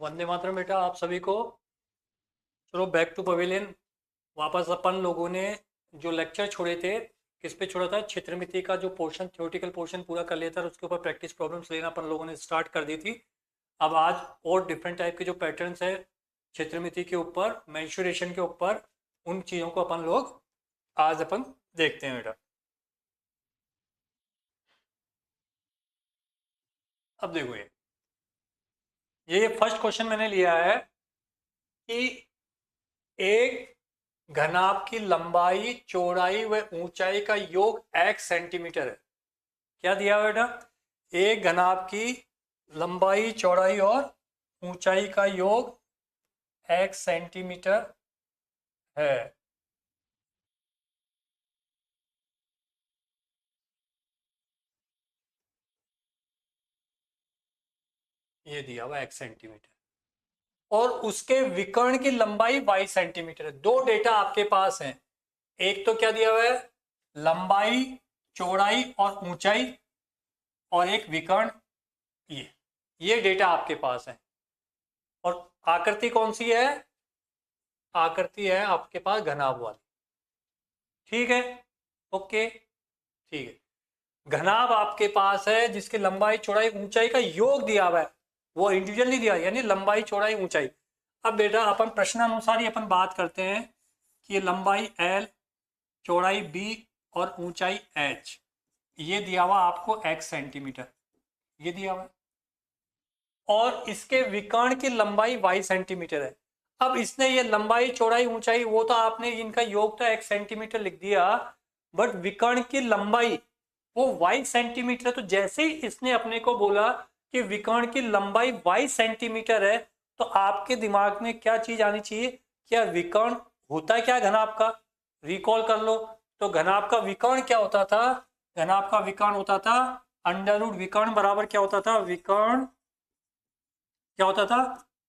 वंदे मातरम बेटा आप सभी को। चलो बैक टू पवेलियन। वापस अपन लोगों ने जो लेक्चर छोड़े थे, किस पे छोड़ा था? क्षेत्रमिति का जो पोर्शन, थ्योरेटिकल पोर्शन पूरा कर लिया था और उसके ऊपर प्रैक्टिस प्रॉब्लम्स लेना अपन लोगों ने स्टार्ट कर दी थी। अब आज और डिफरेंट टाइप के जो पैटर्न्स है क्षेत्रमिति के ऊपर, मेंसुरेशन के ऊपर, उन चीज़ों को अपन लोग आज अपन देखते हैं बेटा। अब देखो ये फर्स्ट क्वेश्चन मैंने लिया है कि एक घनाभ की लंबाई, चौड़ाई व ऊंचाई का योग x सेंटीमीटर है। क्या दिया हुआ बेटा? एक घनाभ की लंबाई, चौड़ाई और ऊंचाई का योग x सेंटीमीटर है। ये दिया हुआ x सेंटीमीटर और उसके विकर्ण की लंबाई y सेंटीमीटर है। दो डेटा आपके पास हैं। एक तो क्या दिया हुआ है? लंबाई, चौड़ाई और ऊंचाई, और एक विकर्ण। ये डेटा आपके पास है। और आकृति कौन सी है? आकृति है आपके पास घनाभ वाली। ठीक है, ओके, ठीक है। घनाभ आपके पास है जिसकी लंबाई, चौड़ाई, ऊंचाई का योग दिया हुआ है, वो इंडिविजुअल नहीं दिया, यानी लंबाई, चौड़ाई, ऊंचाई। अब बेटा अपन प्रश्नानुसार ही अपन बात करते हैं कि ये लंबाई l, चौड़ाई b और ऊंचाई h, ये दिया हुआ आपको x सेंटीमीटर, ये दिया हुआ है, और इसके विकर्ण की लंबाई y सेंटीमीटर है। अब इसने ये लंबाई, चौड़ाई, ऊंचाई, वो तो आपने इनका योग तो x सेंटीमीटर लिख दिया, बट विकर्ण की लंबाई वो y सेंटीमीटर है। तो जैसे ही इसने अपने को बोला कि विकर्ण की लंबाई y सेंटीमीटर है, तो आपके दिमाग में क्या चीज आनी चाहिए? क्या विकर्ण होता है क्या घनाभ का? रिकॉल कर लो। तो घनाभ का विकर्ण क्या होता था? घनाभ का विकर्ण होता था अंडर रूट विकर्ण बराबर क्या होता था? विकर्ण क्या होता था?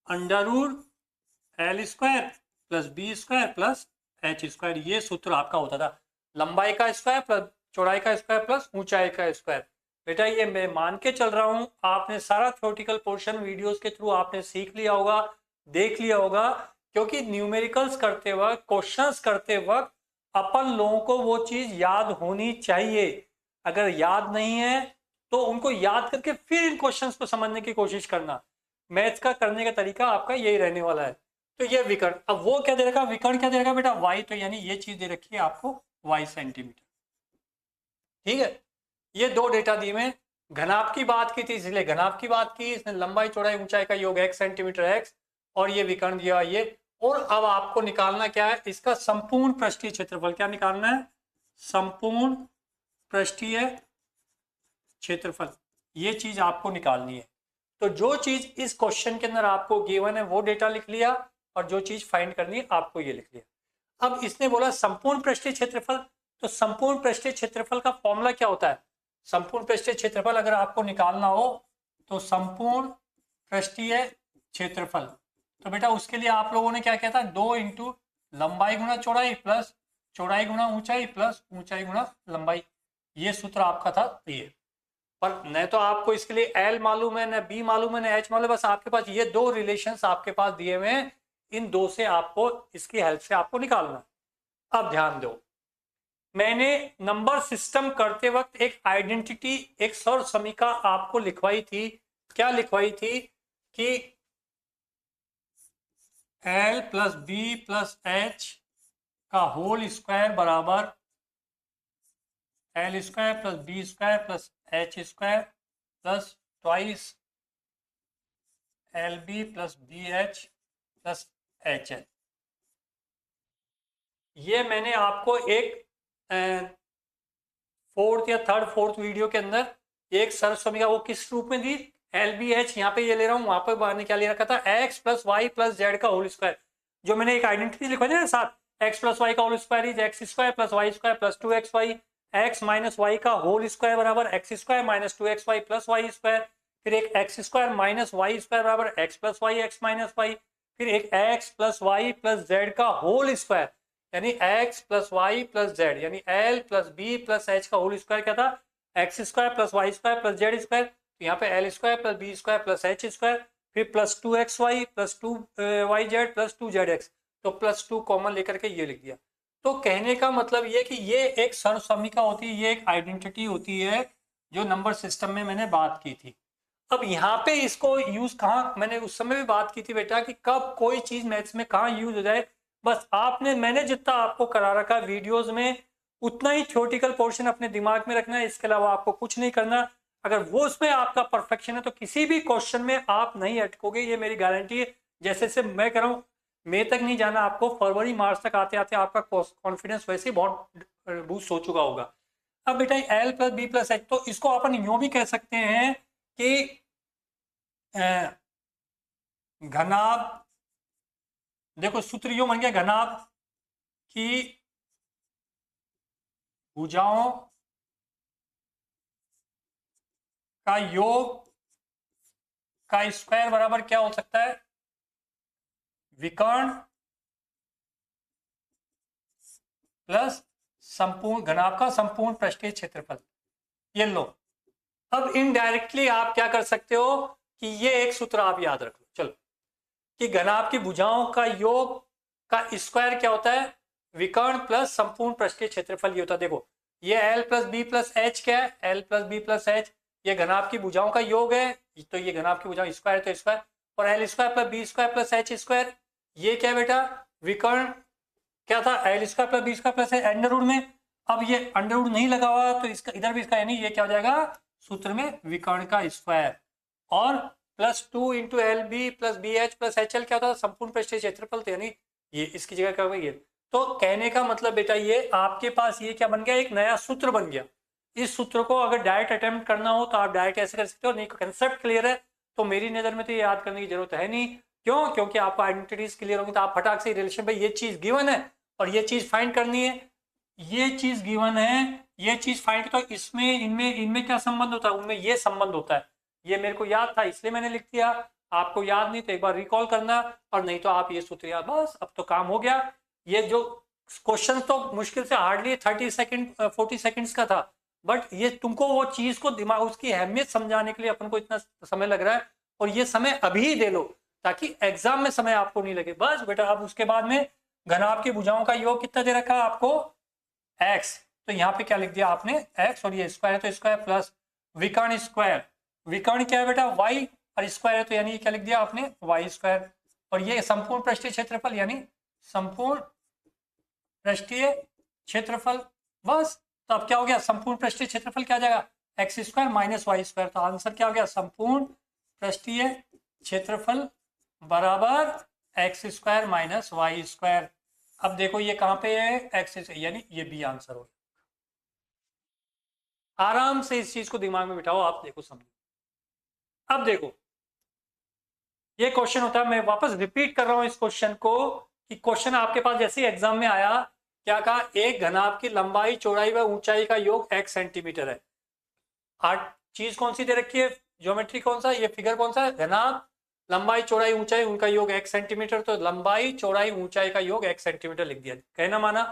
Under root l square plus B square plus H square. ये सूत्र आपका होता था। लंबाई का स्क्वायर प्लस चौड़ाई का स्क्वायर प्लस ऊंचाई का स्क्वायर। बेटा ये मैं मान के चल रहा हूं आपने सारा थ्योरेटिकल पोर्शन वीडियोस के थ्रू आपने सीख लिया होगा, देख लिया होगा, क्योंकि न्यूमेरिकल्स करते वक्त, क्वेश्चंस करते वक्त अपन लोगों को वो चीज याद होनी चाहिए। अगर याद नहीं है तो उनको याद करके फिर इन क्वेश्चंस को समझने की कोशिश करना। मैथ्स का करने का तरीका आपका यही रहने वाला है। तो ये विकर्ण, अब वो क्या दे रखा? विकर्ण क्या दे रखा बेटा? y, तो यानी ये चीज दे रखी है आपको y सेंटीमीटर। ठीक है, ये दो डेटा दिए में। घनाभ की बात की थी इसलिए घनाभ की बात की, इसने लंबाई, चौड़ाई, ऊंचाई का योग x सेंटीमीटर x, और ये विकर्ण दिया ये। और अब आपको निकालना क्या है? इसका संपूर्ण पृष्ठीय क्षेत्रफल। क्या निकालना है? संपूर्ण पृष्ठीय क्षेत्रफल। ये चीज आपको निकालनी है। तो जो चीज इस क्वेश्चन के अंदर आपको गिवन है वो डेटा लिख लिया, और जो चीज फाइंड करनी है आपको ये लिख लिया। अब इसने बोला संपूर्ण पृष्ठीय क्षेत्रफल, तो संपूर्ण पृष्ठीय क्षेत्रफल का फॉर्मूला क्या होता है? संपूर्ण पृष्ठीय क्षेत्रफल अगर आपको निकालना हो तो संपूर्ण पृष्ठीय क्षेत्रफल, तो बेटा उसके लिए आप लोगों ने क्या किया था? 2 इंटू लंबाई गुणा चौड़ाई प्लस चौड़ाई गुणा ऊंचाई प्लस ऊंचाई गुणा लंबाई। ये सूत्र आपका था ये। पर न तो आपको इसके लिए एल मालूम है, न बी मालूम है, न एच मालूम है, बस आपके पास ये दो रिलेशंस आपके पास दिए हुए हैं। इन दो से आपको, इसकी हेल्प से आपको निकालना है। अब ध्यान दो, मैंने नंबर सिस्टम करते वक्त एक आइडेंटिटी, एक सर्व समीका आपको लिखवाई थी। क्या लिखवाई थी? कि l plus B plus H का होल स्क्वायर बराबर l square plus B square plus H square plus twice l b plus b h plus h l. ये मैंने आपको एक फोर्थ या थर्ड फोर्थ वीडियो के अंदर एक सर्व समीकरण, वो किस रूप में दी? एल बी एच, यहाँ पे ये ले रहा हूँ, वहां पर मैंने क्या ले रखा था? X plus Y plus Z का होल स्क्वायर। जो मैंने एक आइडेंटिटी लिखवाई ना साथ, एक्स प्लस वाई का whole square is X square plus Y square plus 2xy, X minus Y का होल स्क्वायर बराबर X square minus 2xy plus Y square, फिर एक X square minus Y square बराबर X plus Y X minus Y, फिर एक X plus Y plus Z का whole square, यानी X plus Y plus Z, यानी L plus B plus H का whole square क्या था? X square plus Y square plus Z square. तो यहाँ पे L square plus B square plus H square, फिर +2xy +2yz +2zx, तो +2 common लेकर के ये लिख दिया। तो कहने का मतलब ये कि ये एक सर्वसम्मिका होती है, ये एक आइडेंटिटी होती है जो नंबर सिस्टम में मैंने बात की थी। अब यहाँ पे इसको यूज कहाँ, मैंने उस समय भी बात की थी बेटा कि कब कोई चीज मैथ्स में कहाँ यूज हो जाए, बस मैंने जितना आपको करा रखा है वीडियोस में उतना ही थ्योरेटिकल पोर्शन अपने दिमाग में रखना है, इसके अलावा आपको कुछ नहीं करना। अगर वो उसमें आपका परफेक्शन है तो किसी भी क्वेश्चन में आप नहीं अटकोगे, ये मेरी गारंटी है। जैसे से मैं कह रहा हूँ मई तक नहीं जाना आपको, फरवरी मार्च तक आते आते आपका कॉन्फिडेंस वैसे ही बहुत बूस्ट हो चुका होगा। अब बेटा L+B+H, तो इसको अपन यूं भी कह सकते हैं कि घनाभ, देखो सूत्र यूं बन गया, घनाभ की भुजाओं का योग का स्क्वायर बराबर क्या हो सकता है, विकर्ण प्लस संपूर्ण घनाभ का संपूर्ण पृष्ठीय क्षेत्रफल। ये लो, अब इनडायरेक्टली आप क्या कर सकते हो कि ये एक सूत्र आप याद रख लो, चलो, कि घनाभ की भुजाओं का योग का स्क्वायर क्या होता है, विकर्ण प्लस संपूर्ण पृष्ठीय क्षेत्रफल ये होता है। देखो ये L+B+H क्या है, L+B+H ये घनाभ की भुजाओं का योग है, तो ये घनाभ की भुजाओं स्क्वायर तो स्क्वायर, और L2+B2+H2 ये क्या है बेटा, विकर्ण क्या था, L2+B2+H अंडर रूट में। अब ये अंडर रूट नहीं लगा हुआ तो इसका इधर भी इसका यानी ये क्या हो जाएगा सूत्र में विकर्ण का स्क्वायर, और +2 × LB+BH+HL क्या होता है, संपूर्ण पृष्ठीय क्षेत्रफल, तो यानी ये इसकी जगह क्या होगा ये। तो कहने का मतलब बेटा ये आपके पास ये क्या बन गया, एक नया सूत्र बन गया। इस सूत्र को अगर डायरेक्ट अटेम्प्ट करना हो तो आप डायरेक्ट ऐसे कर सकते हो, नहीं कंसेप्ट क्लियर है तो मेरी नजर में तो ये याद करने की जरूरत है नहीं। क्यों, क्योंकि आपको आइडेंटिटीज क्लियर होंगी तो आप फटाक से रिलेशन, भाई ये चीज गिवन है और ये चीज फाइंड करनी है, ये चीज गिवन है, ये चीज फाइंड, तो इसमें इनमें इनमें क्या संबंध होता है, उनमें ये संबंध होता है। ये मेरे को याद था इसलिए मैंने लिख दिया, आपको याद नहीं तो एक बार रिकॉल करना, और नहीं तो आप ये सूत्र याद, बस अब तो काम हो गया। ये जो क्वेश्चन तो मुश्किल से हार्डली 40 सेकंड्स का था, बट ये तुमको वो चीज को दिमाग, उसकी अहमियत समझाने के लिए अपन को इतना समय लग रहा है, और ये समय अभी दे लो ताकि एग्जाम में समय आपको नहीं लगे। बस बेटा अब उसके बाद में घनाभ की भुजाओं का योग कितना दे रखा है आपको, x, तो यहाँ पे क्या लिख दिया आपने x, और ये स्क्वायर है तो स्क्वायर प्लस विकर्ण स्क्वायर, विकर्ण क्या है बेटा y, और स्क्वायर है तो यानी क्या लिख दिया आपने y², और ये संपूर्ण पृष्ठीय क्षेत्रफल यानी संपूर्ण पृष्ठीय क्षेत्रफल। बस तो अब क्या हो गया, संपूर्ण पृष्ठीय क्षेत्रफल क्या आ जाएगा, x² - y², तो आंसर क्या हो गया, संपूर्ण पृष्ठीय क्षेत्रफल बराबर x² - y²। अब देखो ये कहां पे है, x, यानी ये बी आंसर हो। आराम से इस चीज को दिमाग में बिठाओ, आप देखो समझो। अब देखो ये क्वेश्चन होता है, मैं वापस रिपीट कर रहा हूं इस क्वेश्चन को, कि क्वेश्चन आपके पास जैसे ही एग्जाम में आया, क्या कहा, एक घनाभ की लंबाई चौड़ाई व ऊंचाई का योग x सेंटीमीटर है। चीज कौन सी दे रखी है, ज्योमेट्री कौन सा, ये फिगर कौन सा है, घनाभ लंबाई चौड़ाई ऊंचाई उनका योग x सेंटीमीटर, तो लंबाई चौड़ाई ऊंचाई का योग x सेंटीमीटर लिख दिया, कहना माना।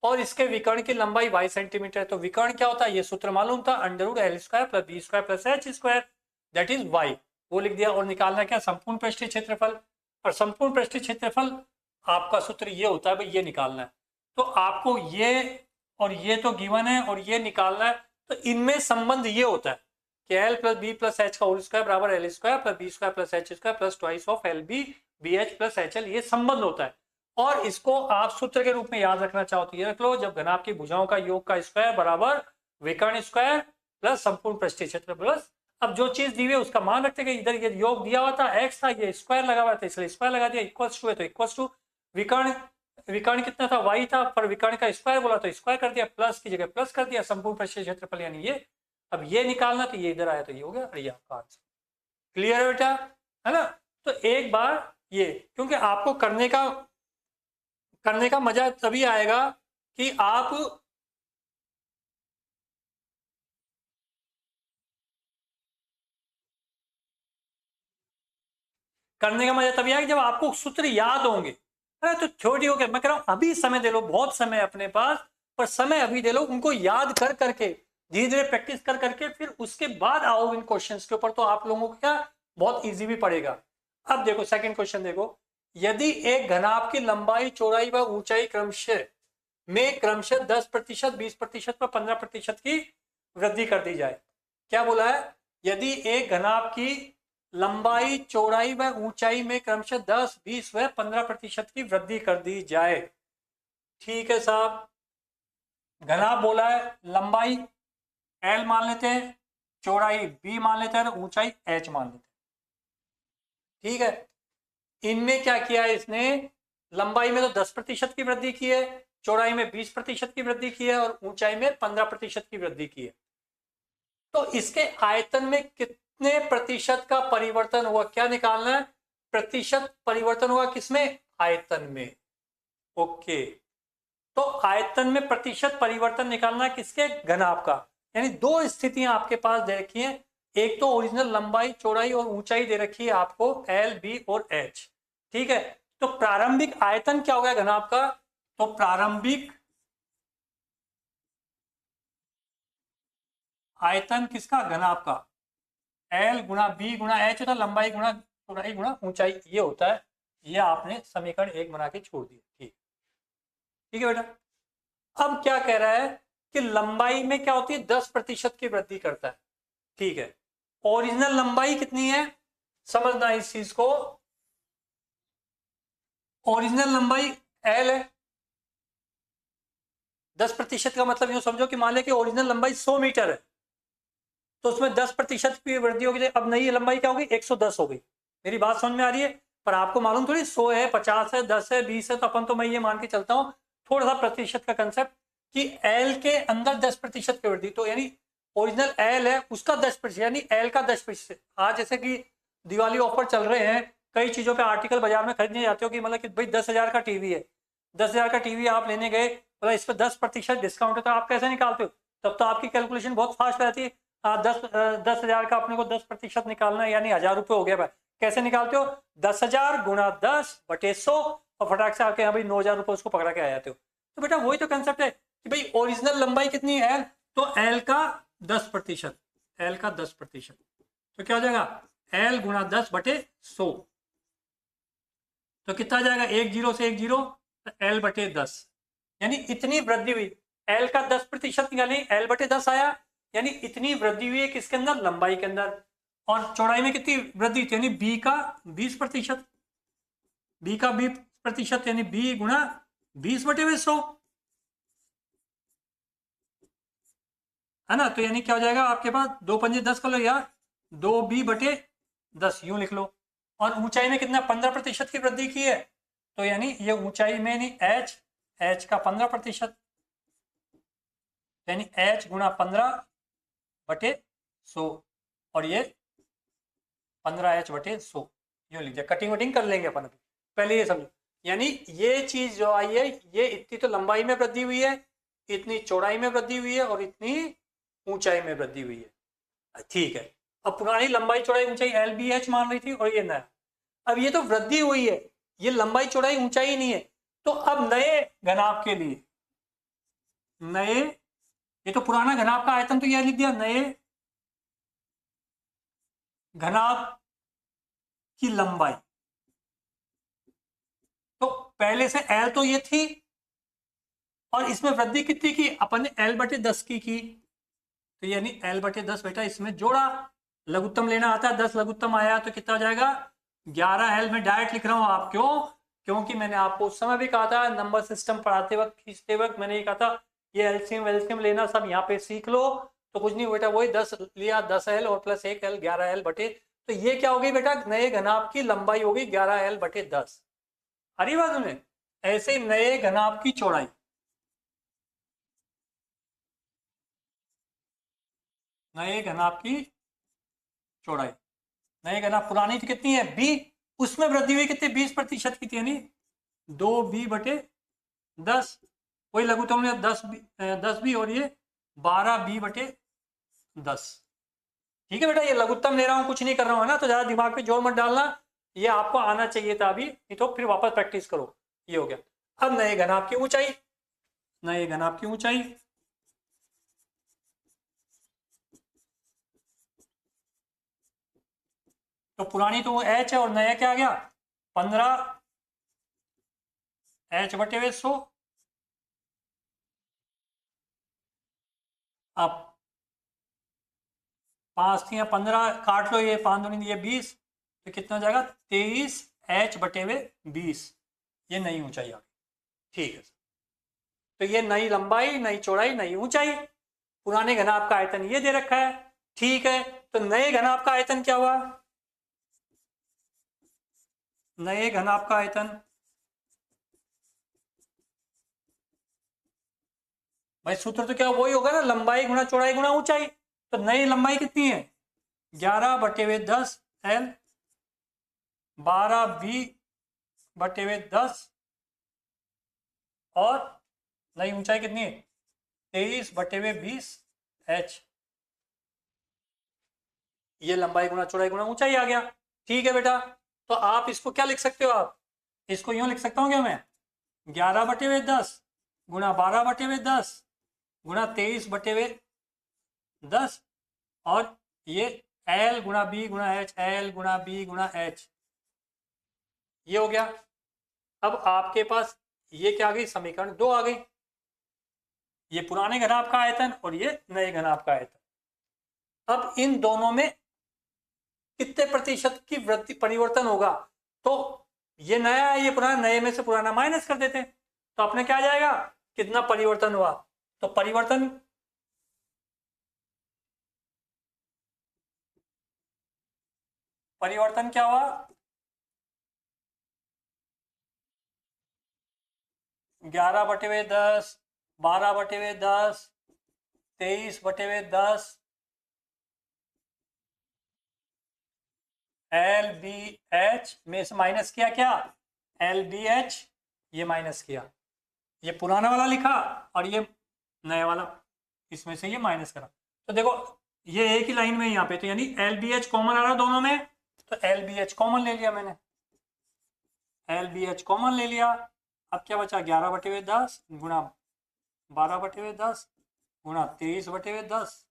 और इसके विकर्ण की लंबाई y सेंटीमीटर, तो विकर्ण क्या होता है ये सूत्र मालूम था, √L² + B² + H² that is y, वो लिख दिया। और निकालना क्या, संपूर्ण पृष्ठीय क्षेत्रफल, और संपूर्ण पृष्ठीय क्षेत्रफल आपका सूत्र ये होता है भाई, ये निकालना है। तो आपको ये और ये तो गिवन है और ये निकालना है, तो इनमें संबंध ये होता है कि L+B+H का होल स्क्वायर बराबर L² + B² + H² + twice of LB/BH + HL, ये संबंध होता है। और इसको आप सूत्र के रूप में याद रखना चाहो तो ये रख लो, जब घनाभ की भुजाओं का योग का स्क्वायर बराबर विकर्ण स्क्वायर प्लस संपूर्ण पृष्ठीय क्षेत्रफल प्लस, अब जो चीज दी हुई है उसका मान रखते गए, इधर ये योग दिया हुआ था x था, ये स्क्वायर लगा हुआ था इसलिए स्क्वायर लगा दिया, इक्वल्स टू है तो इक्वल्स टू, विकर्ण कितना था y था, पर विकर्ण का स्क्वायर बोला तो स्क्वायर कर दिया, प्लस की जगह प्लस कर दिया, संपूर्ण पृष्ठीय क्षेत्रफल यानी ये। अब ये निकालना तो ये इधर आया तो ये हो गया, और ये आपका आंसर। क्लियर है बेटा, है ना। तो एक बार ये, क्योंकि आपको करने का मजा तभी आएगा कि आप करने का मजा तभी आएगा जब आपको सूत्र याद होंगे। अरे तो थ्योरी हो गया, मैं कह रहा हूं अभी समय दे लो, बहुत समय अपने पास, पर समय अभी दे लो, उनको याद कर करके धीरे धीरे प्रैक्टिस कर करके फिर उसके बाद आओ इन क्वेश्चंस के ऊपर, तो आप लोगों को क्या बहुत इजी भी पड़ेगा। अब देखो सेकंड क्वेश्चन देखो, यदि एक घनाभ की लंबाई चौड़ाई व ऊंचाई क्रमशः 10%, 20% व 15% की वृद्धि कर दी जाए। क्या बोला है? यदि एक घनाभ की लंबाई चौड़ाई व ऊंचाई में क्रमशः 10, 20 व 15% की वृद्धि कर दी जाए। ठीक है साहब, घनाभ बोला है, लंबाई एल मान लेते हैं, चौड़ाई बी मान लेते हैं, ऊंचाई एच मान लेते हैं। ठीक है, इनमें क्या किया है इसने, लंबाई में तो 10% की वृद्धि की है, चौड़ाई में 20% की वृद्धि की है और ऊंचाई में 15% की वृद्धि की है। तो इसके आयतन में कितने प्रतिशत का परिवर्तन हुआ, क्या निकालना है? प्रतिशत परिवर्तन हुआ किसमें? आयतन में। ओके, तो आयतन में प्रतिशत परिवर्तन निकालना है किसके? घनाभ का। यानी दो स्थितियां आपके पास दे रखी हैं, एक तो ओरिजिनल लंबाई चौड़ाई और ऊंचाई दे रखी है आपको एल, बी और एच। ठीक है, तो प्रारंभिक आयतन क्या होगा घनाभ का? तो प्रारंभिक आयतन किसका? घनाभ का। एल गुणा बी गुणा एच होता है, लंबाई गुणा चौड़ाई गुणा ऊंचाई, ये होता है। ये आपने समीकरण 1 बना के छोड़ दिया। ठीक, ठीक है बेटा। अब क्या कह रहा है कि लंबाई में क्या होती है? 10% की वृद्धि करता है। ठीक है, ओरिजिनल लंबाई कितनी है? समझना इस चीज को, ओरिजिनल लंबाई एल है। 10% का मतलब यूं समझो कि मान ले कि ओरिजिनल लंबाई 100 मीटर है, तो उसमें 10% की वृद्धि होगी, अब नई लंबाई क्या होगी? 110 हो गई। मेरी बात समझ में आ रही है? पर आपको मालूम थोड़ी 100 है, 50 है, 10 है, 20 है, तो अपन तो मैं ये मान के चलता हूँ थोड़ा सा प्रतिशत का कंसेप्ट कि एल के अंदर 10% की वृद्धि, तो यानी ओरिजिनल एल है उसका 10%, यानी एल का 10%। आज जैसे कि दिवाली ऑफर चल रहे हैं, कई चीजों पे आर्टिकल बाजार में खरीदने जाते हो कि मतलब कि भाई 10,000 का टीवी है, 10,000 का टीवी आप लेने गए, मतलब इस पर 10% डिस्काउंट है, तो आप कैसे निकालते हो? तब तो आपकी कैलकुलेशन बहुत फास्ट रहती है। 10,000 का अपने को 10% निकालना है, यानी 1,000 रुपये हो गया भाई। कैसे निकालते हो? 10,000 गुणा 10/100 और फटाक से आपके यहाँ भाई 9,000 रुपये उसको पकड़ा के आ जाते हो। तो बेटा वही तो कंसेप्ट है कि भाई ओरिजिनल लंबाई कितनी है? एल, तो एल का 10%, एल का 10%, तो क्या हो जाएगा? एल गुणा 10/100, तो कितना जाएगा? 1 जीरो से 1 जीरो, L/10, यानी इतनी वृद्धि हुई। एल का 10% निकाली, L/10 आया, यानी इतनी वृद्धि हुई है किसके अंदर? लंबाई के अंदर। और चौड़ाई में कितनी वृद्धि थी? यानी बी का 20%, बी का 20%, यानी बी गुणा 20/100, है ना? तो यानी क्या हो जाएगा आपके पास? 2×5 = 10 कर लो, या 2b/10 यूं लिख लो। और ऊंचाई में कितना? 15% की वृद्धि की है, तो यानी ये ऊंचाई में नहीं एच, एच का 15%, यानी एच गुणा 15/100, और ये 15h/100 यूं लिख दिया। कटिंग वटिंग कर लेंगे अपन अभी, पहले ये समझो। यानी ये चीज जो आई है, ये इतनी तो लंबाई में वृद्धि हुई है, इतनी चौड़ाई में वृद्धि हुई है और इतनी ऊंचाई में वृद्धि हुई है। ठीक है, अब पुरानी लंबाई चौड़ाई ऊंचाई एल बी एच मान रही थी, और ये नया, अब ये तो वृद्धि हुई है, ये लंबाई चौड़ाई ऊंचाई नहीं है। तो अब नए घनाभ के लिए, नए, ये तो पुराना घनाभ का आयतन तो यह लिख दिया, नए घनाभ की लंबाई, तो पहले से एल तो ये थी, और इसमें वृद्धि कितनी की? अपन ने L/10 की, तो यानी L/10 बेटा इसमें जोड़ा, लघुत्तम लेना आता है, 10 लघुत्तम आया तो कितना हो जाएगा? 11L। में डायरेक्ट लिख रहा हूं, आप क्यों? क्योंकि मैंने आपको उस समय भी कहा था, नंबर सिस्टम पढ़ाते वक्त, खींचते वक्त मैंने ये कहा था ये एलसीएम वेलसीएम लेना सब यहाँ पे सीख लो। तो कुछ नहीं बेटा, वही 10 लिया, 10L और प्लस 1L, 11L/, तो ये क्या हो गई बेटा? नए घनाभ की लंबाई होगी 11L/10। आ रही बात में? ऐसे नए घनाभ की चौड़ाई, नए घनाभ की चौड़ाई, नए घनाभ पुरानी थी कितनी है? बी, उसमें वृद्धि हुई कितनी? 20% की थी, यानी 2b/10, वही लघुत्तम में 10b और ये 12b/10। ठीक है बेटा, ये लघुत्तम ले रहा हूं, कुछ नहीं कर रहा हूं, है ना? तो ज्यादा दिमाग पे जोर मत डालना, ये आपको आना चाहिए था अभी, नहीं तो फिर वापस प्रैक्टिस करो। ये हो गया। अब नए घनाभ की ऊंचाई, नए घनाभ की ऊंचाई, तो पुरानी तो वो एच है और नया क्या आ गया 15 एच बटे हुए 100। अब 5 थी 15 काट लो, ये 5 दूनी ये 20, तो कितना हो जाएगा 23 एच बटे हुए 20। ये नई ऊंचाई आ गई। ठीक है, तो ये नई लंबाई, नई चौड़ाई, नई ऊंचाई। पुराने घनाभ का आयतन ये दे रखा है। ठीक है, तो नए घनाभ का आयतन क्या हुआ? नए घनाभ का आयतन, भाई सूत्र तो क्या वही होगा ना, लंबाई गुणा चौड़ाई गुणा ऊंचाई। तो नई लंबाई कितनी है 11 बटे हुए 10 एल, 12 बी बटे हुए 10, और नई ऊंचाई कितनी है 23 बटे हुए 20 एच। ये लंबाई गुणा चौड़ाई गुणा ऊंचाई आ गया। ठीक है बेटा, तो आप इसको क्या लिख सकते हो? आप इसको यूं लिख सकता हूं क्या मैं, 11 बटे हुए 10 गुणा 12 बटे हुए 10 गुणा 23 बटे हुए 10, और ये एल गुणा बी गुणा एच, एल गुणा बी गुणा एच, ये हो गया। अब आपके पास ये क्या आ गई, समीकरण 2 आ गई। ये पुराने घनाभ का आयतन और ये नए घनाभ का आयतन। अब इन दोनों में कितने प्रतिशत की वृद्धि परिवर्तन होगा? तो ये नया है, ये पुराना, नए में से पुराना माइनस कर देते हैं, तो अपने क्या आ जाएगा, कितना परिवर्तन हुआ। तो परिवर्तन परिवर्तन क्या हुआ, 11 बटे हुए 10, 12 बटे हुए 10, 23 बटे हुए 10, एल बी एच में से माइनस किया क्या, एल बी एच, ये माइनस किया, ये पुराना वाला लिखा और ये नया वाला, इसमें से ये माइनस करा। तो देखो ये एक ही लाइन में यहाँ पे, तो यानी एल बी एच कॉमन आ रहा दोनों में, तो एल बी एच कॉमन ले लिया मैंने, एल बी एच कॉमन ले लिया। अब क्या बचा, 11 बटे हुए 10 गुणा 12 बटे हुए 10 गुणा 23 बटे हुए 10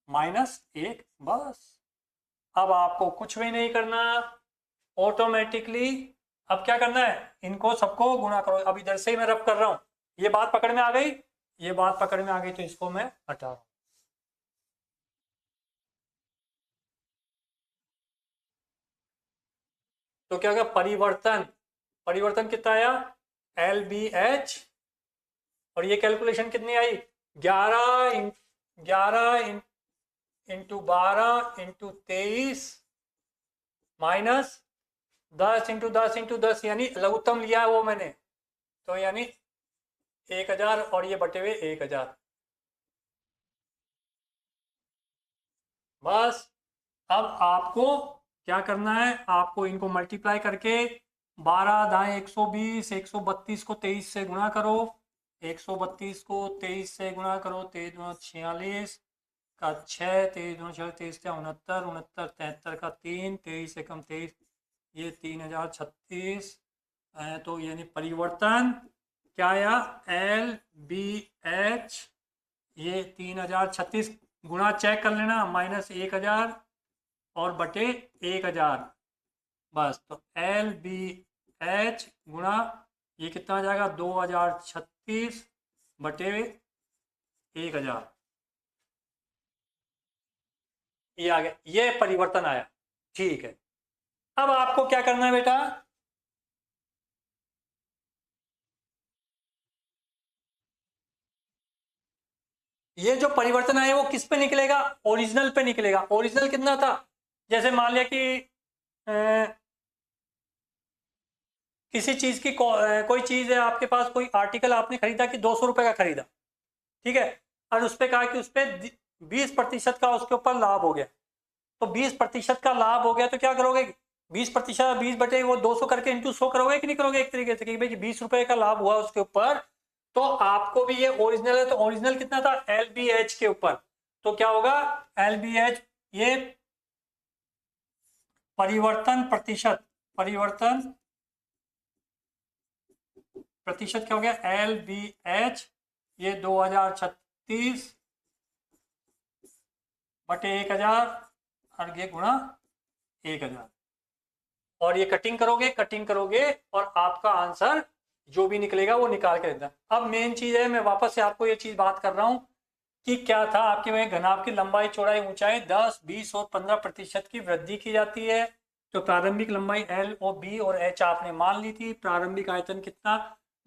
माइनस 1, बस। अब आपको कुछ भी नहीं करना, ऑटोमेटिकली अब क्या करना है, इनको सबको गुणा करो। अब इधर से ही मैं रब कर रहा हूं, ये बात पकड़ में आ गई, ये बात पकड़ में आ गई, तो इसको मैं हटा रहा हूं। तो क्या होगा, परिवर्तन, परिवर्तन कितना आया एल बी एच, और ये कैलकुलेशन कितनी आई 11 इंटू 12 इंटू 23 माइनस 10 यानी लघुत्तम लिया है वो मैंने, तो यानी 1000, और ये बटे हुए 1000, बस। अब आपको क्या करना है, आपको इनको मल्टीप्लाई करके 12 दाएं 120, 132 को 23 से गुणा करो, 132 को 23 से गुणा करो, 23 दूना 46 का 6, 23 दूना 6, 23 से 69, 69 73 का 3, 23 एकम 23, ये 3036। तो यानी परिवर्तन क्या आया, एल बी एच, ये 3036 गुणा चेक कर लेना, माइनस 1000 और बटे 1000, बस। तो एल बी एच गुणा ये कितना आ जाएगा 2036 बटे 1000, ये आ गया, ये परिवर्तन आया। ठीक है, अब आपको क्या करना है बेटा, ये जो परिवर्तन आया वो किस पे निकलेगा, ओरिजिनल पे निकलेगा। ओरिजिनल कितना था, जैसे मान लिया कि किसी चीज की कोई चीज है आपके पास, कोई आर्टिकल आपने खरीदा कि 200 रुपए का खरीदा, ठीक है, और उस पर कहा कि उस पर 20% का उसके ऊपर लाभ हो गया। तो 20% का लाभ हो गया तो क्या करोगे, 20%, 20 बटे वो 200 करके इंटू 100 करोगे कि नहीं करोगे, एक तरीके से कि भाई 20 रुपए का लाभ हुआ उसके ऊपर, तो आपको भी ये ओरिजिनल है, तो ओरिजिनल कितना था एल बी एच के ऊपर, तो क्या होगा एल बी एच, ये परिवर्तन प्रतिशत, परिवर्तन प्रतिशत क्या हो गया एल बी एच, ये 2036 बटे 1000 और ये गुणा 1000। और ये कटिंग करोगे और आपका आंसर जो भी निकलेगा वो निकाल के देता। अब मेन चीज है, मैं वापस से आपको ये चीज बात कर रहा हूँ कि क्या था आपके में घनाभ की लंबाई चौड़ाई ऊंचाई 10, 20 और 15% की वृद्धि की जाती है। तो प्रारंभिक लंबाई एल और बी और एच आपने मान ली थी। प्रारंभिक आयतन कितना,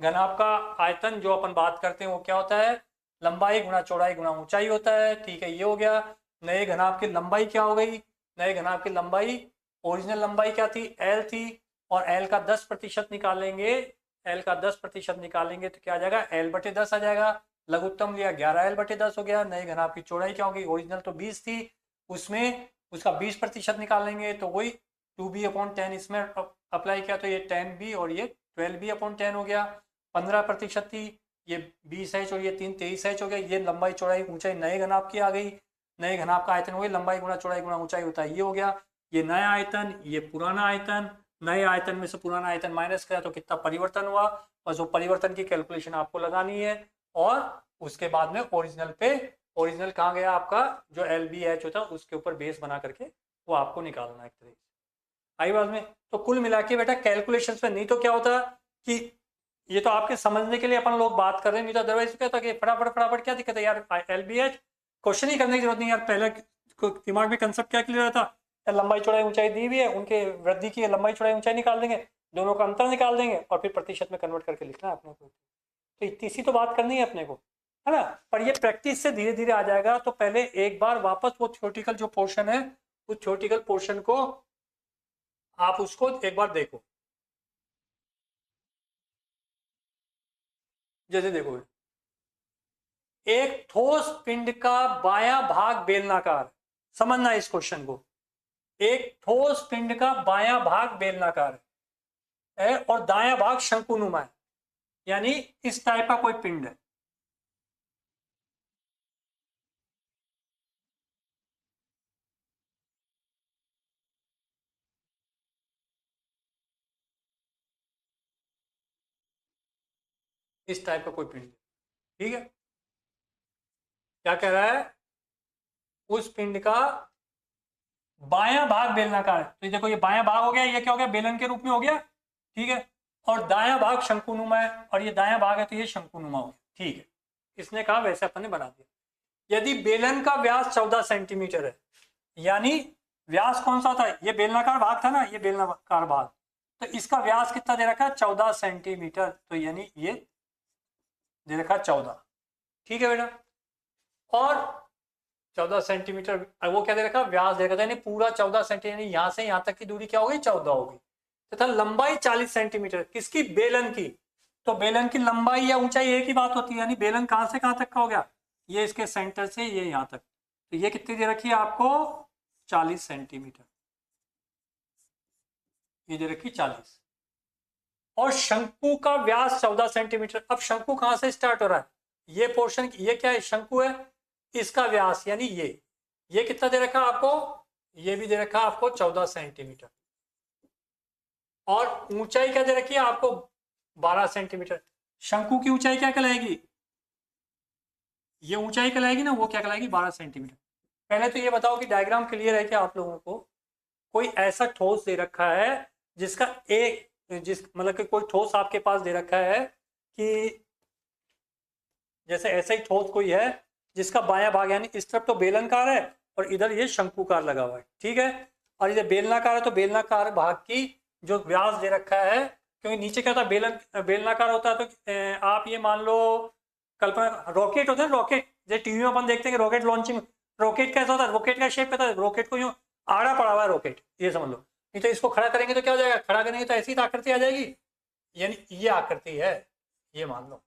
घनाभ का आयतन जो अपन बात करते हैं वो क्या होता है, लंबाई गुणा चौड़ाई गुणा ऊंचाई होता है। ठीक है, ये हो गया। नए घनाभ की लंबाई क्या हो गई, नए घनाभ की लंबाई, ओरिजिनल लंबाई क्या थी, एल थी, और एल का 10% निकालेंगे, एल का 10% निकालेंगे तो क्या आ जाएगा, एल बटे 10 आ जाएगा। लघुत्तम लिया 11L बटे 10 हो गया। नए घनाभ की चौड़ाई क्या होगी, ओरिजिनल तो 20 थी, उसमें उसका 20% निकालेंगे तो वही 2b/10 इसमें अप्लाई किया तो ये 10b और ये 12b/10 हो गया। 15% थी, ये 20H और ये 3 23H हो गया। ये लंबाई चौड़ाई ऊंचाई नए घनाभ की आ गई। नए घनाभ का आयतन वही लंबाई गुणा चौड़ाई गुणा ऊंचाई होता है, ये हो गया। ये नया आयतन, ये पुराना आयतन, नए आयतन में से पुराना आयतन माइनस करा तो कितना परिवर्तन हुआ, बस वो परिवर्तन की कैलकुलेशन आपको लगानी है। और उसके बाद में ओरिजिनल पे, ओरिजिनल कहाँ गया आपका, जो LBH होता है उसके ऊपर बेस बना करके वो आपको निकालना है एक तरीके से। आई बात में। तो कुल मिला के बेटा कैलकुलेशन में, नहीं तो क्या होता कि ये तो आपके समझने के लिए अपन लोग बात कर रहे हैं, नहीं तो अदरवाइज क्या था कि फटाफट फटाफट क्या दिक्कत है यार, LBH क्वेश्चन ही करने की जरूरत नहीं यार, पहले दिमाग में कंसेप्ट क्या क्लियर रहता, लंबाई चौड़ाई ऊंचाई दी हुई है, उनके वृद्धि की लंबाई चौड़ाई ऊंचाई निकाल देंगे, दोनों का अंतर निकाल देंगे और फिर प्रतिशत में कन्वर्ट करके लिखना है अपने को। तो इतनी सी तो बात करनी है अपने को, है ना। पर ये प्रैक्टिस से धीरे धीरे आ जाएगा। तो पहले एक बार वापस वो थ्योरेटिकल जो पोर्शन है, उस थ्योरेटिकल पोर्शन को आप उसको एक बार देखो। जैसे देखो, एक ठोस पिंड का बायां भाग बेलनाकार, समझना इस क्वेश्चन को, एक ठोस पिंड का बायां भाग बेलनाकार है और दायां भाग शंकुनुमा है, यानी इस टाइप का कोई पिंड है। इस टाइप का कोई पिंड, ठीक है। क्या कह रहा है, उस पिंड का बायां भाग बेलनाकार है, तो देखो ये बायां भाग हो गया, ये क्या हो गया, बेलन के रूप में हो गया, ठीक है। और दायां भाग शंकुनुमा है, और ये दायां भाग है तो ये शंकुनुमा हो गया, ठीक है। इसने कहा वैसे अपन ने बना दिया। यदि बेलन का व्यास 14 सेंटीमीटर है, यानी व्यास कौन सा था, ये बेलनाकार भाग था ना, ये बेलनाकार भाग, तो इसका व्यास कितना दे रखा है, 14 सेंटीमीटर, तो यानी ये दे रखा है 14, ठीक है बेटा। और 14 सेंटीमीटर, वो क्या दे रखा, व्यास दे रखा था, यानी पूरा 14 सेंटीमीटर, यानी यहां से यहां तक की दूरी क्या होगी, 14 होगी। तथा लंबाई 40 सेंटीमीटर, किसकी, बेलन की। तो बेलन की लंबाई या ऊंचाई एक ही बात होती है, यानी बेलन कहां से कहां तक का हो गया, ये इसके सेंटर से ये यहां तक, तो ये कितनी दे रखी है आपको, 40 सेंटीमीटर, ये दे रखी 40। और शंकु का व्यास 14 सेंटीमीटर। अब शंकु कहां से स्टार्ट हो रहा है, ये पोर्शन, ये क्या है, शंकु है, इसका व्यास यानी ये कितना दे रखा आपको, ये भी दे रखा आपको 14 सेंटीमीटर। और ऊंचाई क्या दे रखी है आपको, 12 सेंटीमीटर। शंकु की ऊंचाई क्या कहलाएगी, ये ऊंचाई कहलाएगी ना, वो क्या कहलाएगी, 12 सेंटीमीटर। पहले तो ये बताओ कि डायग्राम क्लियर है क्या आप लोगों को, कोई ऐसा ठोस दे रखा है जिसका एक, जिस मतलब कि कोई ठोस आपके पास दे रखा है कि जैसे ऐसा ही ठोस कोई है जिसका बायां भाग, यानी इस तरफ तो बेलनाकार है और इधर ये शंकुकार लगा हुआ है, ठीक है। और ये बेलनाकार है तो बेलनाकार भाग की जो व्यास दे रखा है, क्योंकि नीचे क्या था, बेलनाकार होता है, तो आप ये मान लो, कल्पना, रॉकेट होता है, रॉकेट जैसे टीवी में अपन देखते हैं कि रॉकेट लॉन्चिंग, रॉकेट कैसा होता है, रॉकेट का शेप कैसा है, रॉकेट को यूं आड़ा पड़ा हुआ है रॉकेट, ये समझ लो। नहीं तो इसको खड़ा करेंगे तो क्या हो जाएगा, खड़ा करेंगे तो ऐसी आकृति आ जाएगी, यानी ये आकृति है, ये मान लो,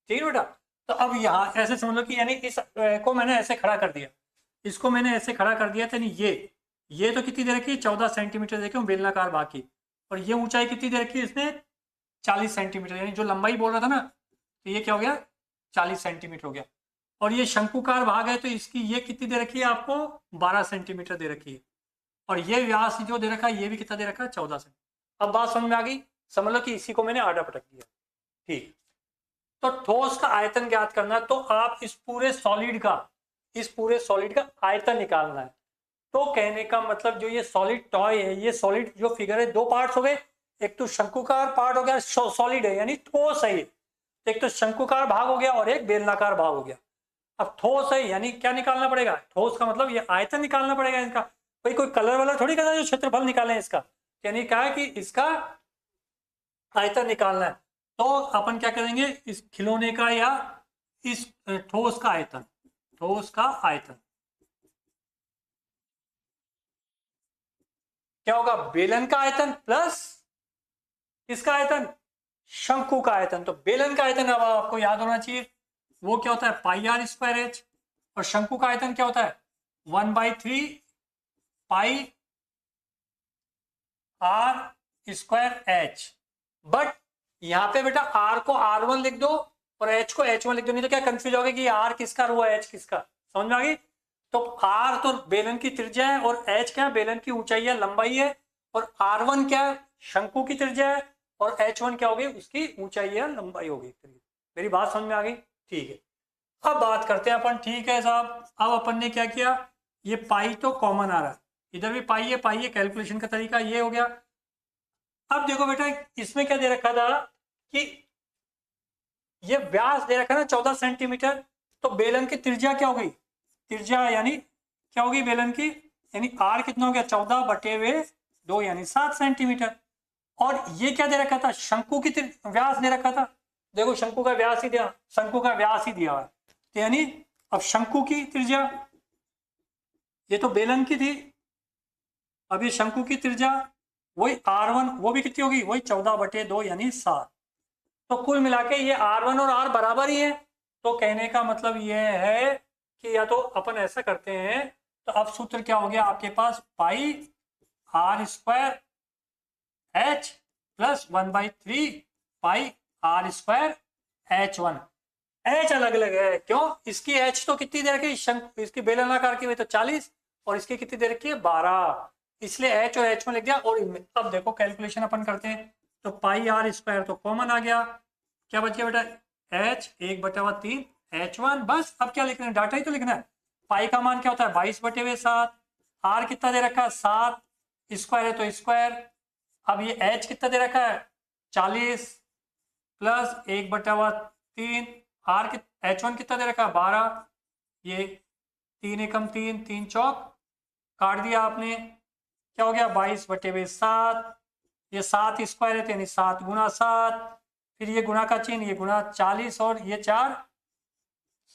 ठीक है बेटा। तो अब यहाँ ऐसे समझ लो कि यानी इस को मैंने ऐसे खड़ा कर दिया, इसको मैंने ऐसे खड़ा कर दिया, तो ये तो कितनी दे रखी है, 14 सेंटीमीटर देखे बेलनाकार भाग की, और ये ऊंचाई कितनी दे रखी है इसने, 40 सेंटीमीटर, यानी जो लंबाई बोल रहा था ना, तो ये क्या हो गया, 40 सेंटीमीटर हो गया। और ये शंकुकार भाग है तो इसकी ये कितनी दे रखी है आपको, 12 सेंटीमीटर दे रखी है। और ये व्यास जो दे रखा है ये भी कितना दे रखा है, 14 सेंटीमीटर। अब बात समझ में आ गई, समझ लो कि इसी को मैंने आधा पटक दिया, ठीक। तो ठोस का आयतन ज्ञात करना है, तो आप इस पूरे सॉलिड का आयतन निकालना है। तो कहने का मतलब जो ये सॉलिड टॉय है, ये सॉलिड जो फिगर है, दो पार्ट्स हो गए, एक तो शंकुकार पार्ट हो गया, सॉलिड है यानी ठोस है, एक तो शंकुकार भाग हो गया और एक बेलनाकार भाग हो गया। अब ठोस है यानी क्या निकालना पड़ेगा, ठोस का मतलब ये आयतन निकालना पड़ेगा इनका। भाई कोई कलर वाला थोड़ी करना जो क्षेत्रफल निकालें इसका, यानी क्या है कि इसका आयतन निकालना है। तो अपन क्या करेंगे, इस खिलौने का या इस ठोस का आयतन, ठोस का आयतन क्या होगा, बेलन का आयतन प्लस इसका आयतन, शंकु का आयतन। तो बेलन का आयतन अब आपको याद होना चाहिए, वो क्या होता है पाई आर स्क्वायर एच, और शंकु का आयतन क्या होता है 1/3 pi R square H. But यहाँ पे बेटा आर को R1 लिख दो और एच को H1 लिख दो, नहीं तो क्या कंफ्यूज होगा कि आर किसका और वो एच किसका, समझ में आ गई। तो आर तो बेलन की त्रिज्या है और एच क्या बेलन की ऊंचाई है, लंबाई है, और R1 क्या है शंकु की त्रिज्या है, और H1 क्या होगी उसकी ऊंचाई है लंबाई होगी। मेरी बात समझ में आ गई, ठीक है। अब बात करते हैं अपन, ठीक है साहब। अब अपन ने क्या किया, ये पाई तो कॉमन आ रहा है, इधर भी पाई है, कैलकुलेशन का तरीका ये हो गया। अब देखो बेटा इसमें क्या दे रखा था कि ये व्यास दे रखा है ना 14 सेंटीमीटर, तो बेलन की त्रिज्या क्या हो गई, त्रिज्या यानी क्या होगी बेलन की, यानी आर कितना हो गया 14/2 यानी 7 सेंटीमीटर। और ये क्या दे रखा था, शंकु की व्यास दे रखा था, देखो शंकु का व्यास ही दिया, शंकु का व्यास ही दिया हुआ है, तो यानी अब शंकु की त्रिज्या, ये तो बेलन की थी, अब ये शंकु की त्रिज्या वही R1, वो भी कितनी होगी वही 14/2 यानी 7। तो कुल मिला के ये R1 और R बराबर ही है। तो कहने का मतलब ये है कि या तो अपन ऐसा करते हैं, तो अब सूत्र क्या हो गया आपके पास, pi R square H plus 1/3 pi R square H1। H अलग अलग है क्यों, इसकी एच तो कितनी दे रखी है, इसकी बेलनाकार की हुई तो 40 और इसकी कितनी दे रखी है 12, इसलिए एच और H1 लिख दिया। और अब देखो कैलकुलेशन अपन करते हैं, तो पाई आर स्क्वायर तो कॉमन आ गया, क्या बच गया बेटा एच 1/3 H1, बस अब क्या लिखना है, डाटा ही तो लिखना है। पाई का मान क्या होता है 22/7, आर कितना दे रखा है 7, स्क्वायर है तो स्क्वायर, अब ये एच कितना दे रखा है 40 प्लस 1/3, आर कि H1 कितना दे रखा है 12, ये 3 एकम 3, 3 चौक काट दिया आपने, क्या हो गया 22/7, ये 7 स्क्वायर है तो यानी 7 गुना 7, फिर ये गुना का चिन्ह, ये गुना 40 और ये 4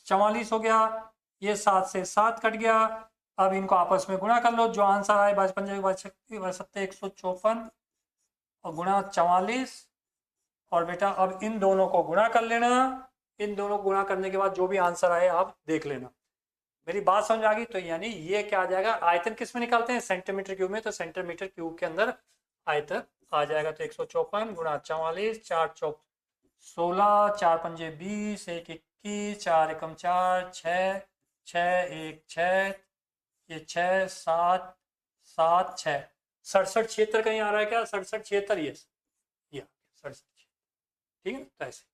44 हो गया, ये 7 से 7 कट गया। अब इनको आपस में गुणा कर लो, जो आंसर आए 154 और गुणा 44, और बेटा अब इन दोनों को गुणा कर लेना, इन दोनों को गुणा करने के बाद जो भी आंसर आए आप देख लेना। मेरी बात समझ आ गई, तो यानी ये क्या आ जाएगा, आयतन किस में निकालते हैं सेंटीमीटर क्यूब में, तो सेंटीमीटर क्यूब के अंदर आयतन आ जाएगा। तो 154 गुणा 44, 4 चौक 16, 4 पंजे 20, 1 21, 4 एकम 4, 6 6 1 6, ये 6 7 7 6 67 76 कहीं आ रहा है क्या, 67 76 ये 67, ठीक है। तो ऐसे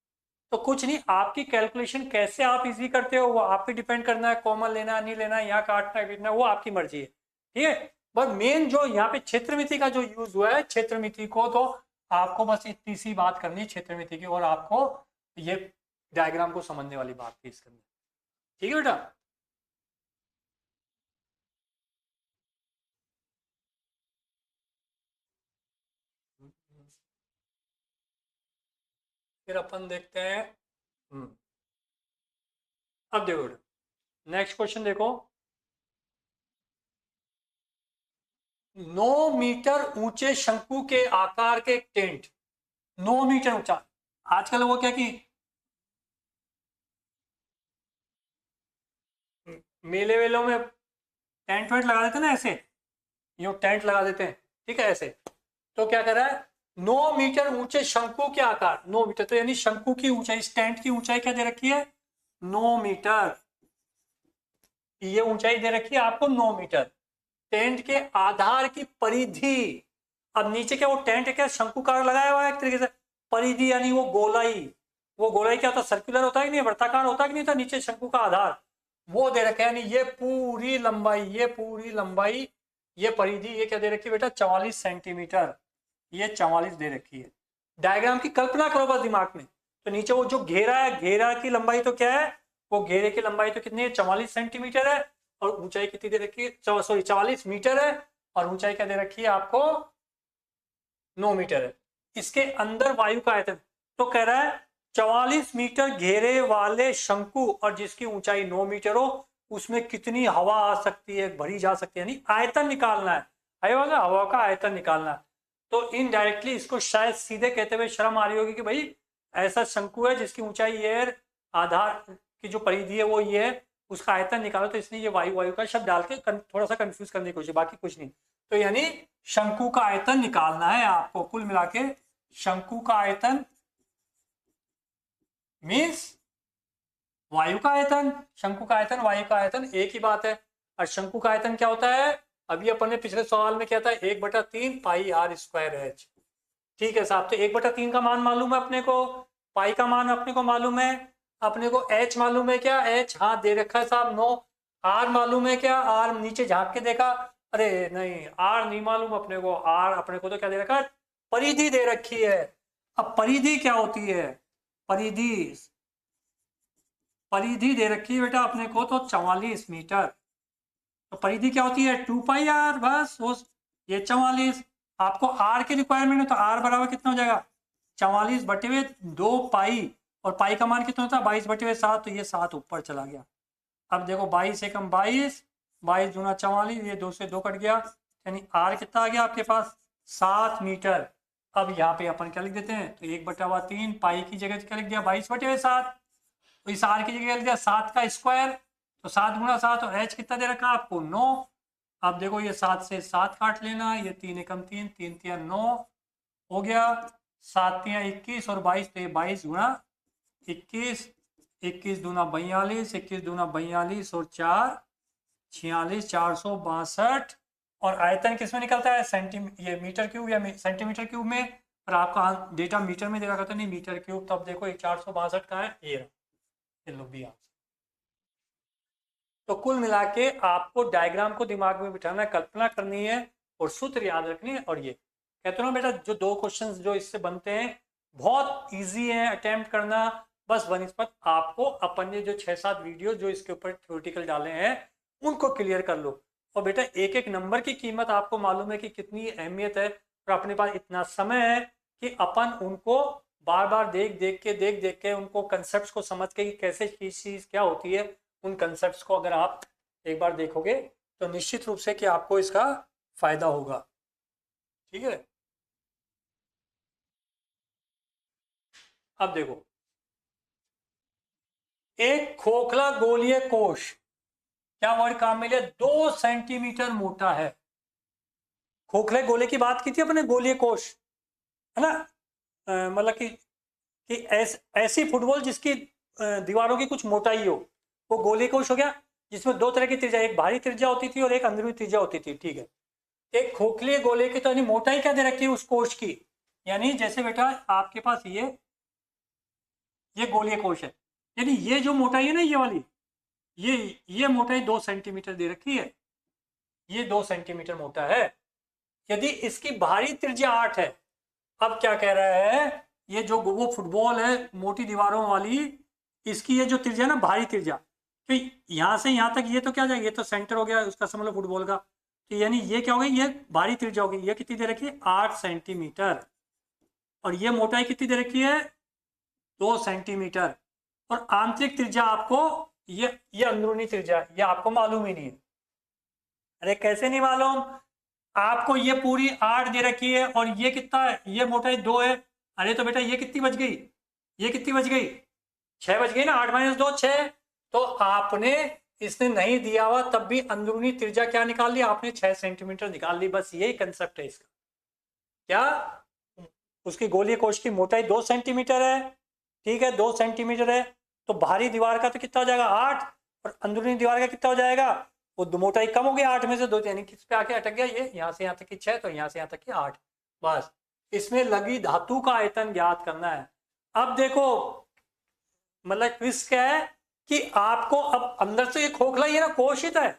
तो कुछ नहीं, आपकी कैलकुलेशन कैसे आप इजी करते हो वो आप पे डिपेंड करना है, कॉमन लेना नहीं लेना, यहाँ काटना पीटना वो आपकी मर्जी है, ठीक है। बट मेन जो यहाँ पे क्षेत्रमिति का जो यूज हुआ है, क्षेत्रमिति को तो आपको बस इतनी सी बात करनी है क्षेत्रमिति की, और आपको ये डायग्राम को समझने वाली बात थी इसके अंदर, ठीक है बेटा। फिर अपन देखते हैं, अब देखो नेक्स्ट क्वेश्चन देखो, 9 मीटर ऊंचे शंकु के आकार के टेंट, 9 मीटर ऊंचा, आजकल वो क्या कि मेले वेलों में टेंट वेंट लगा देते हैं ना ऐसे, ये टेंट लगा देते हैं, ठीक है ऐसे। तो क्या कर रहा है 9 मीटर ऊंचे शंकु के आकार, 9 मीटर तो यानी शंकु की ऊंचाई, इस टेंट की ऊंचाई क्या दे रखी है 9 मीटर, ये ऊंचाई दे रखी है आपको 9 मीटर। टेंट के आधार की परिधि, अब नीचे क्या वो टेंट क्या शंकुकार लगाया हुआ है एक तरीके से, परिधि यानी वो गोलाई क्या होता है सर्कुलर होता है कि नहीं, वृत्ताकार होता है कि नहीं, था नीचे शंकु का आधार, वो दे रखा है, यानी ये पूरी लंबाई, ये पूरी लंबाई, ये परिधि, ये क्या दे रखी है बेटा 44 सेंटीमीटर, ये 44 दे रखी है। डायग्राम की कल्पना करो बस दिमाग में। तो नीचे वो जो घेरा है, घेरा की लंबाई तो क्या है, वो घेरे की लंबाई तो कितनी है 44 सेंटीमीटर है, और ऊंचाई कितनी दे रखी है, सॉरी 44 मीटर है, और ऊंचाई क्या दे रखी है आपको 9 मीटर है। इसके अंदर वायु का आयतन तो कह रहा है 44 मीटर घेरे वाले शंकु और जिसकी ऊंचाई 9 मीटर हो, उसमें कितनी हवा आ सकती है, भरी जा सकती है, यानी आयतन निकालना है, हवा का आयतन निकालना है। तो इनडायरेक्टली इसको शायद सीधे कहते हुए शर्म आ रही होगी कि भाई ऐसा शंकु है जिसकी ऊंचाई ये है, आधार की जो परिधि है वो ये है, उसका आयतन निकालो, तो इसलिए ये वायु का शब्द डाल के थोड़ा सा कंफ्यूज करने की कोशिश, बाकी कुछ नहीं। तो यानी शंकु का आयतन निकालना है आपको, कुल मिला के शंकु का आयतन मीन्स वायु का आयतन, शंकु का आयतन वायु का आयतन एक ही बात है। और शंकु का आयतन क्या होता है, अभी अपन ने पिछले सवाल में क्या था, 1/3 पाई आर स्क्वायर एच। ठीक है साहब, तो 1/3 का मान मालूम है अपने को, पाई का मान अपने को मालूम है, अपने को एच मालूम है, क्या एच हाँ दे रखा है साहब 9। आर मालूम है क्या, आर नीचे झांक के देखा, अरे नहीं आर नहीं मालूम अपने को, आर अपने को तो क्या दे रखा है, परिधि दे रखी है। अब परिधि क्या होती है, परिधि, परिधि दे रखी है बेटा अपने को तो 44 मीटर। तो परिधि क्या होती है 2 पाई आर, बस वो ये 44। आपको आर की रिक्वायरमेंट है तो आर बराबर कितना हो जाएगा 44/2 पाई, और पाई का मान कितना होता है 22/7, तो ये 7 ऊपर चला गया। अब देखो 22 एकम 22, 22 दूना 44, ये 2 से 2 कट गया, यानी आर कितना आ गया आपके पास 7 मीटर। अब यहाँ पे अपन क्या लिख देते हैं, तो 1/3 पाई की जगह क्या लिख दिया 22/7, तो इस आर की जगह लिख दिया 7 का स्क्वायर, तो 7 गुणा 7, और एच कितना दे रखा आपको 9। अब देखो ये 7 से 7 काट लेना, ये 3 एकम 3, 3 तिया 9 हो गया, 7 तिया 21 और 22, तो ये 22 गुणा 21, 21 दूना 42, 21 दूना 42 और 4 46, 462। और आयतन किसमें निकलता है ये मीटर क्यूब या सेंटीमीटर क्यूब में, और आपका डेटा मीटर में दे रखा था, नहीं मीटर क्यूब। तब देखो ये 462 का है, ये लो भी आंसर। तो कुल मिला के आपको डायग्राम को दिमाग में बिठाना है, कल्पना करनी है और सूत्र याद रखनी है। और ये कहते हो ना बेटा, जो 2 क्वेश्चंस जो इससे बनते हैं बहुत इजी है अटेम्प्ट करना, बस वनिस्पत आपको अपन ने जो 6-7 वीडियो जो इसके ऊपर थ्योरेटिकल डाले हैं उनको क्लियर कर लो। और बेटा एक एक नंबर की कीमत आपको मालूम है कि कितनी अहमियत है, और अपने पास इतना समय है कि अपन उनको बार बार देख देख के उनको कंसेप्ट को समझ के कि कैसे चीज क्या होती है, उन कंसेप्ट को अगर आप एक बार देखोगे तो निश्चित रूप से कि आपको इसका फायदा होगा। ठीक है, अब देखो एक खोखला गोलीय कोश, क्या वर्ड काम में लिया, 2 सेंटीमीटर मोटा है। खोखले गोले की बात की थी अपने, गोलीय कोश है ना, मतलब कि ऐसी फुटबॉल जिसकी दीवारों की कुछ मोटाई हो, वो गोलीय कोश हो गया, जिसमें 2 तरह की त्रिज्या, एक बाहरी त्रिज्या होती थी और एक अंदरूनी त्रिज्या होती थी। ठीक है, एक खोखले गोले की तो यानी मोटाई क्या दे रखी है उस कोश की, यानी जैसे बेटा आपके पास ये गोलीय कोश है, यानी ये जो मोटाई है ना ये वाली, ये मोटाई 2 सेंटीमीटर दे रखी है, ये 2 सेंटीमीटर मोटा है। यदि इसकी बाहरी त्रिज्या 8 है, अब क्या कह रहा है, ये जो वो फुटबॉल है मोटी दीवारों वाली, इसकी ये जो त्रिज्या है ना बाहरी त्रिज्या, तो यहाँ से यहाँ तक ये तो क्या जाएगा, ये तो सेंटर हो गया उसका समझ लो फुटबॉल का, तो यानी ये क्या हो गई, ये बाहरी त्रिज्या होगी, ये कितनी दे रखी है 8 सेंटीमीटर, और ये मोटाई कितनी दे रखी है 2 सेंटीमीटर, और आंतरिक त्रिज्या आपको ये अंदरूनी त्रिज्या ये आपको मालूम ही नहीं है। अरे कैसे नहीं मालूम, आपको ये पूरी 8 दे रखी है और ये कितना है, ये मोटाई 2 है, अरे तो बेटा ये कितनी बच गई, ये कितनी बच गई 6 बच गई ना, 8 - 2 6। तो आपने इसने नहीं दिया हुआ तब भी अंदरूनी त्रिज्या क्या निकाल ली आपने 6 सेंटीमीटर निकाल ली, बस यही कंसेप्ट है इसका। क्या उसकी गोलीय कोश की मोटाई 2 सेंटीमीटर है, ठीक है 2 सेंटीमीटर है, तो बाहरी दीवार का तो कितना हो जाएगा 8, और अंदरूनी दीवार का कितना हो जाएगा, वो मोटाई कम हो गई 8 में से 2, यानी किस पे आके अटक गया, ये यहाँ से यहाँ तक की 6, तो यहाँ से यहाँ तक की 8, बस। इसमें लगी धातु का आयतन ज्ञात करना है। अब देखो मतलब ट्विस्ट क्या है कि आपको अब अंदर से ये खोखला ही है ना, कोशित है,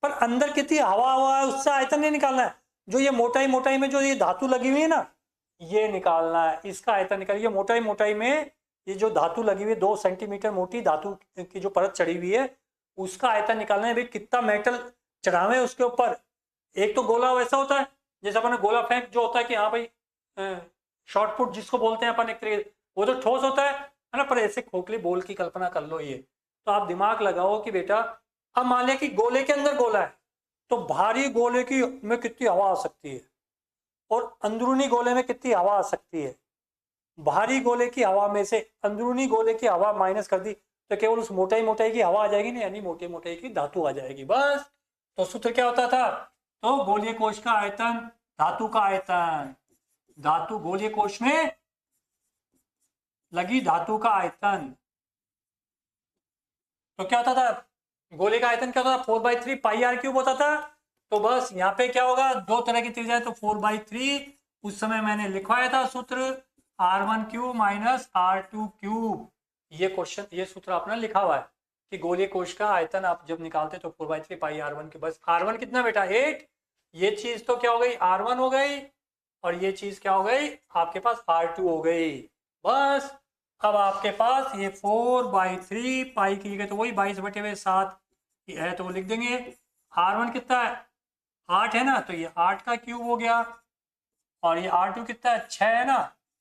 पर अंदर कितनी हवा है उससे आयतन नहीं निकालना है। जो ये मोटाई मोटाई में जो ये धातु लगी हुई है ना, ये निकालना है, इसका आयतन निकालिए। मोटाई मोटाई में ये जो धातु लगी हुई है 2 सेंटीमीटर मोटी धातु की जो परत चढ़ी हुई है, उसका आयतन निकालना है। भाई कितना मेटल चढ़ावे है उसके ऊपर। एक तो गोला वैसा होता है जैसे अपन गोला फेंक जो होता है कि हाँ भाई शॉर्ट पुट जिसको बोलते हैं अपन, एक तरीके वो तो ठोस होता है ना, पर ऐसे खोखली बोल की कल्पना कर लो। ये तो आप दिमाग लगाओ कि बेटा अब मान लिया कि गोले के अंदर गोला है, तो भारी गोले की में कितनी हवा आ सकती है और अंदरूनी गोले में कितनी हवा आ सकती है। भारी गोले की हवा में से अंदरूनी गोले की हवा माइनस कर दी तो केवल उस मोटाई मोटाई की हवा आ जाएगी ना, यानी मोटी मोटाई की धातु आ जाएगी बस। तो सूत्र क्या होता था, तो गोलीय कोश का आयतन धातु का आयतन, धातु गोलीय कोश में लगी धातु का आयतन। तो क्या होता था, गोले का आयतन क्या होता था, 4/3 पाई आर क्यूब होता था। तो बस यहाँ पे क्या होगा, दो तरह की त्रिज्या है तो 4/3 उस समय मैंने लिखवाया था सूत्र r1 cube minus r2 cube. ये क्वेश्चन ये सूत्र आपने लिखा हुआ है कि गोलीय कोश का आयतन आप जब निकालते तो 4/3 पाई r1 के। बस r1 कितना बेटा 8, ये चीज तो क्या हो गई r1 हो गई और ये चीज क्या हो गई आपके पास r2 हो गई। बस अब आपके पास ये 4/3 पाई की जगह तो वही 22/7 है तो वो लिख देंगे। r1 कितना है 8 है ना, तो ये 8 का क्यूब हो गया और ये r2 कितना है 6 है ना,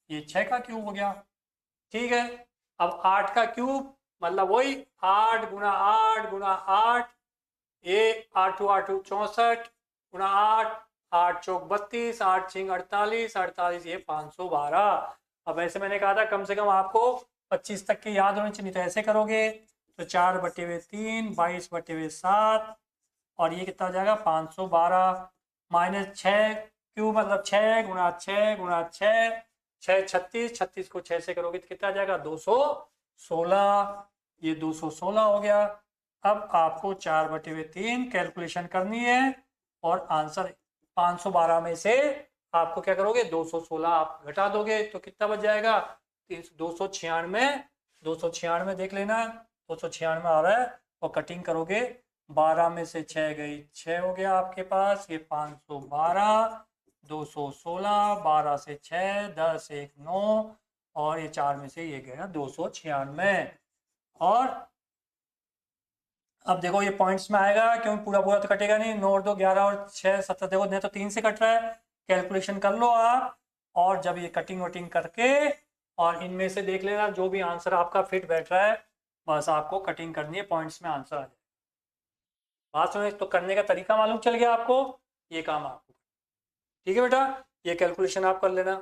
ये 6 का क्यूब हो गया। ठीक है, अब 8 का क्यूब मतलब वही 8 गुना 8 गुना 8, ये 8 64 गुना 8, 8 चौक 32, 8 छिंग 48, 48 ये 512। अब ऐसे मैंने कहा था कम से कम आपको 25 तक के याद होने चाहिए, तो ऐसे करोगे तो 4/3 22/7 और ये कितना हो जाएगा 512 माइनस 6 क्यूब मतलब 6 गुना 6 गुना 6, 6 36, 36 को 6 से करोगे तो कितना आ जाएगा 216, ये 216 हो गया। अब आपको 4/3 कैलकुलेशन करनी है और आंसर 512 में से आपको क्या करोगे 216 आप घटा दोगे तो कितना बच जाएगा 296, 296 देख लेना 296 आ रहा है और कटिंग करोगे 12 में से 6 गई 6 हो गया आपके पास, ये 512 216, 12 से 6 10 1 9 और ये 4 में से ये गया 296। और अब देखो ये पॉइंट्स में आएगा क्योंकि पूरा पूरा तो कटेगा नहीं, 9 और 2 11 और 6 17 देखो नहीं तो 3 से कट रहा है। कैलकुलेशन कर लो आप और जब ये कटिंग वटिंग करके और इनमें से देख लेना जो भी आंसर आपका फिट बैठ रहा है, बस आपको कटिंग करनी है पॉइंट्स में आंसर आ जाए। बात समझ तो करने का तरीका मालूम चल गया आपको, ये काम आपको। ठीक है बेटा, ये कैलकुलेशन आप कर लेना।